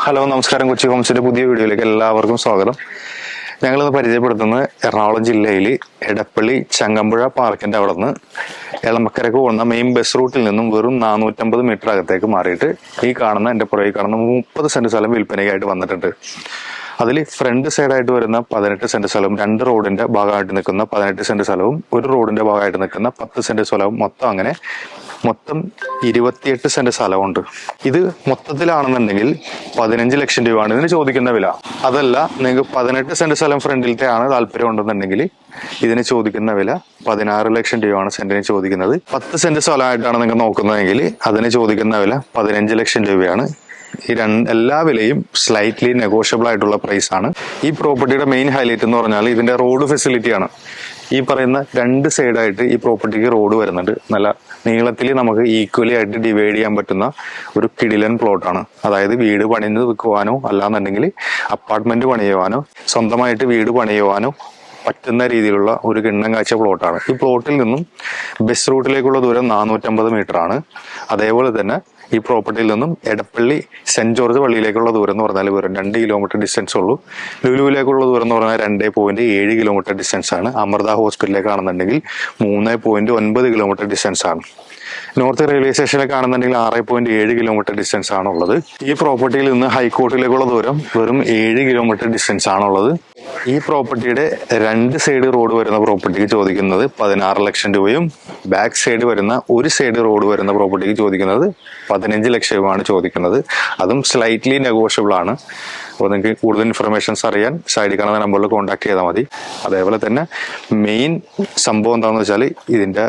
Hello നമസ്കാരം. കൊച്ചി ഹോംസിന്റെ പുതിയ വീഡിയോയിലേക്ക് എല്ലാവർക്കും സ്വാഗതം. ഞങ്ങളിന്ന് പരിചയപ്പെടുത്തുന്നത് എറണാകുളം ജില്ലയിൽ എടപ്പള്ളി ചങ്ങമ്പുഴ പാർക്കിന്റെ അവിടെ നിന്ന് എളമക്കരക്ക് പോകുന്ന മെയിൻ ബസ് റൂട്ടിൽ നിന്നും വെറും 450 മീറ്റർ അകത്തേക്ക് മാറിയിട്ട് ഈ കാണുന്ന എൻ്റെ പുറകിൽ കാണുന്ന 30 സെന്റ് സ്ഥലം വിൽപ്പനയ്ക്കായിട്ട് വന്നിട്ടുണ്ട്. അതിൽ ഫ്രണ്ട് സൈഡായിട്ട് വരുന്ന 18 സെന്റ് സ്ഥലവും, 2 റോഡിന്റെ ഭാഗമായിട്ട് നിൽക്കുന്ന 18 സെന്റ് സ്ഥലവും, 1 റോഡിന്റെ ഭാഗമായിട്ട് നിൽക്കുന്ന 10 സെന്റ് സ്ഥലവും, മൊത്തം 28 സെന്റ് സ്ഥലമുണ്ട്. ഇത് മൊത്തത്തിലാണെന്നുണ്ടെങ്കിൽ 15 ലക്ഷം രൂപയാണ് ഇതിന് ചോദിക്കുന്ന വില. അതല്ല, നിങ്ങൾക്ക് 18 സെന്റ് സ്ഥലം ഫ്രണ്ടിലത്തെ ആണ് താല്പര്യം ഉണ്ടെന്നുണ്ടെങ്കിൽ ഇതിന് ചോദിക്കുന്ന വില 16 ലക്ഷം രൂപയാണ് സെന്റിന് ചോദിക്കുന്നത്. 10 സെന്റ് സ്ഥലമായിട്ടാണ് നിങ്ങൾ നോക്കുന്നതെങ്കിൽ അതിന് ചോദിക്കുന്ന വില 15 ലക്ഷം രൂപയാണ്. എല്ലാ വിലയും സ്ലൈറ്റ്ലി നെഗോഷ്യബിൾ ആയിട്ടുള്ള പ്രൈസ് ആണ്. ഈ പ്രോപ്പർട്ടിയുടെ മെയിൻ ഹൈലൈറ്റ് എന്ന് പറഞ്ഞാൽ ഇതിന്റെ റോഡ് ഫെസിലിറ്റിയാണ്. ഈ പറയുന്ന 2 സൈഡായിട്ട് ഈ പ്രോപ്പർട്ടിക്ക് റോഡ് വരുന്നുണ്ട്. നല്ല നീളത്തിൽ നമുക്ക് ഈക്വലി ആയിട്ട് ഡിവൈഡ് ചെയ്യാൻ പറ്റുന്ന ഒരു കിടിലൻ പ്ലോട്ടാണ്. അതായത് വീട് പണിത് വെക്കുവാനോ അല്ലാന്നുണ്ടെങ്കിൽ അപ്പാർട്ട്മെന്റ് പണിയുവാനോ സ്വന്തമായിട്ട് വീട് പണിയുവാനോ പറ്റുന്ന രീതിയിലുള്ള ഒരു കിണ്ണം കാഴ്ച പ്ലോട്ടാണ്. ഈ പ്ലോട്ടിൽ നിന്നും ബസ് റൂട്ടിലേക്കുള്ള ദൂരം 450 മീറ്റർ ആണ്. അതേപോലെ തന്നെ ഈ പ്രോപ്പർട്ടിയിൽ നിന്നും എടപ്പള്ളി സെന്റ് ജോർജ് പള്ളിയിലേക്കുള്ള ദൂരം എന്ന് പറഞ്ഞാൽ വെറും 2 കിലോമീറ്റർ ഡിസ്റ്റൻസ് ഉള്ളൂ. ലുലുവിലേക്കുള്ള ദൂരം എന്ന് പറഞ്ഞാൽ 2.7 കിലോമീറ്റർ ഡിസ്റ്റൻസ് ആണ്. അമൃത ഹോസ്പിറ്റലിലേക്കാണെന്നുണ്ടെങ്കിൽ 3.9 കിലോമീറ്റർ ഡിസ്റ്റൻസ് ആണ്. നോർത്ത് റെയിൽവേ സ്റ്റേഷനിലേക്ക് ആണെന്നുണ്ടെങ്കിൽ 6.7 കിലോമീറ്റർ ഡിസ്റ്റൻസ് ആണുള്ളത്. ഈ പ്രോപ്പർട്ടിയിൽ നിന്ന് ഹൈക്കോർട്ടിലേക്കുള്ള ദൂരം വെറും 7 കിലോമീറ്റർ ഡിസ്റ്റൻസ് ആണുള്ളത്. ഈ പ്രോപ്പർട്ടിയുടെ 2 സൈഡ് റോഡ് വരുന്ന പ്രോപ്പർട്ടിക്ക് ചോദിക്കുന്നത് 16 ലക്ഷം രൂപയും, ബാക്ക് സൈഡ് വരുന്ന 1 സൈഡ് റോഡ് വരുന്ന പ്രോപ്പർട്ടിക്ക് ചോദിക്കുന്നത് 15 ലക്ഷം രൂപയാണ് ചോദിക്കുന്നത്. അതും സ്ലൈറ്റ്ലി നെഗോഷ്യബിൾ ആണ്. അപ്പോൾ നിങ്ങൾക്ക് കൂടുതൽ ഇൻഫർമേഷൻസ് അറിയാൻ സൈഡിൽ കാണുന്ന നമ്പറിൽ കോൺടാക്ട് ചെയ്താൽ മതി. അതേപോലെ തന്നെ മെയിൻ സംഭവം എന്താണെന്ന് വെച്ചാൽ ഇതിന്റെ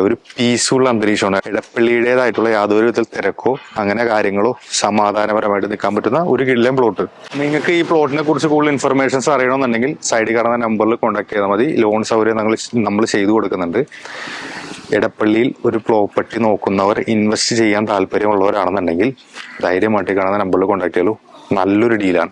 ഒരു പീസ്ഫുൾ അന്തരീക്ഷമാണ്. എടപ്പള്ളിയുടേതായിട്ടുള്ള യാതൊരു വിധത്തിൽ തിരക്കോ അങ്ങനെ കാര്യങ്ങളോ സമാധാനപരമായിട്ട് നിൽക്കാൻ പറ്റുന്ന ഒരു കിടിലൻ പ്ലോട്ട്. നിങ്ങൾക്ക് ഈ പ്ലോട്ടിനെ കുറിച്ച് കൂടുതൽ ഇൻഫർമേഷൻസ് അറിയണമെന്നുണ്ടെങ്കിൽ സൈഡിൽ കാണുന്ന നമ്പറിൽ കോൺടാക്ട് ചെയ്താൽ മതി. ലോൺ സൗകര്യം നമ്മൾ ചെയ്തു കൊടുക്കുന്നുണ്ട്. എടപ്പള്ളിയിൽ ഒരു പ്രോപ്പർട്ടി നോക്കുന്നവർ, ഇൻവെസ്റ്റ് ചെയ്യാൻ താല്പര്യമുള്ളവരാണെന്നുണ്ടെങ്കിൽ ധൈര്യമായിട്ട് കാണുന്ന നമ്പറിൽ കോൺടാക്ട് ചെയ്യുള്ളൂ. നല്ലൊരു ഡീലാണ്.